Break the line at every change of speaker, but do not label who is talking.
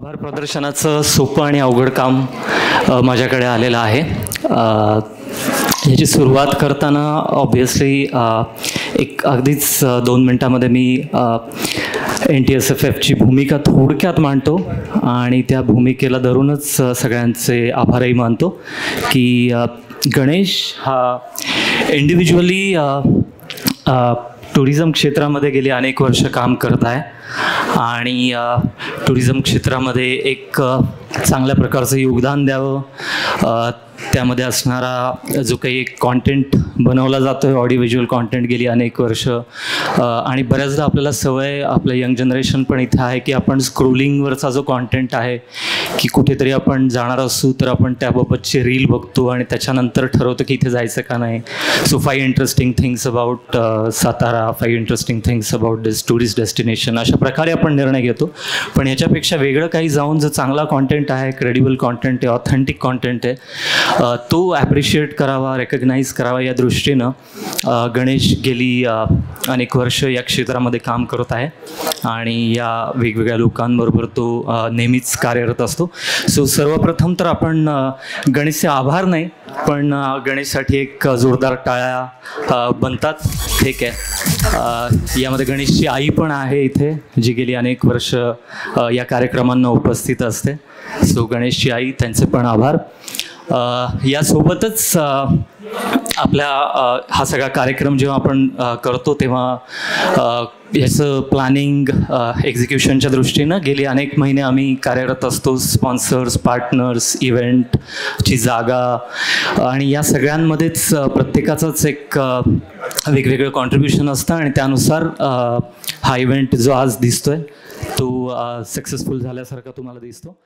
आभार प्रदर्शनाचं सोपं आणि अवघड काम माझ्याकडे आलेलं आहे. याची सुरुवात करताना ऑब्व्हियसली एक अगदीच 2 मिनटामध्ये मी NTSFFची भूमिका थोडक्यात मांडतो आणि त्या भूमिकेला धरूनच सगळ्यांचे आभारही मानतो की गणेश हा इंडिव्हिज्युअली टुरिझम क्षेत्रामध्ये गेली अनेक वर्ष काम करत आहे आणि टुरिझम क्षेत्रामध्ये एक चांगल्या प्रकारचं योगदान द्यावं. त्यामध्ये असणारा जो काही कॉन्टेंट बनवला जातो आहे, ऑडिओ व्हिज्युअल कॉन्टेंट गेली अनेक वर्ष आणि बऱ्याचदा आपल्याला सवय, आपलं यंग जनरेशन पण इथे आहे की आपण स्क्रोलिंगवरचा जो कॉन्टेंट आहे की कुठेतरी आपण जाणार असू तर आपण त्याबाबतची रील बघतो आणि त्याच्यानंतर ठरवतो की इथे जायचं का नाही. So 5 interesting things about Satara, 5 interesting things about this tourist destination, अशा प्रकारे आपण निर्णय घेतो. पण ह्याच्यापेक्षा वेगळं काही जाऊन जो चांगला कॉन्टेंट आहे, क्रेडिबल कॉन्टेंट आहे, ऑथेंटिक कॉन्टेंट आहे, तो ॲप्रिशिएट करावा, रेकग्नाईज करावा या दृष्टीनं गणेश गेली अनेक वर्ष या क्षेत्रामध्ये काम करत आहे आणि या वेगवेगळ्या लोकांबरोबर तो नेहमीच कार्यरत असतो. सो सर्वप्रथम तर आपण गणेशचे आभार नाही पण गणेशसाठी एक जोरदार टाळ्या बनतात. ठीक आहे. यामध्ये गणेशची आई पण आहे इथे, जी गेली अनेक वर्ष या कार्यक्रमांना उपस्थित असते. सो गणेशची आई, त्यांचे पण आभार. यासोबतच आपल्या हा सगळा कार्यक्रम जेव्हा आपण करतो तेव्हा याचं प्लॅनिंग, एक्झिक्युशनच्या दृष्टीनं गेली अनेक महिने आम्ही कार्यरत असतो. स्पॉन्सर्स, पार्टनर्स, इव्हेंटची जागा आणि या सगळ्यांमध्येच प्रत्येकाचंच एक वेगवेगळं कॉन्ट्रीब्युशन असतं आणि त्यानुसार हा इव्हेंट जो आज दिसतोय तो सक्सेसफुल झाल्यासारखा तुम्हाला दिसतो.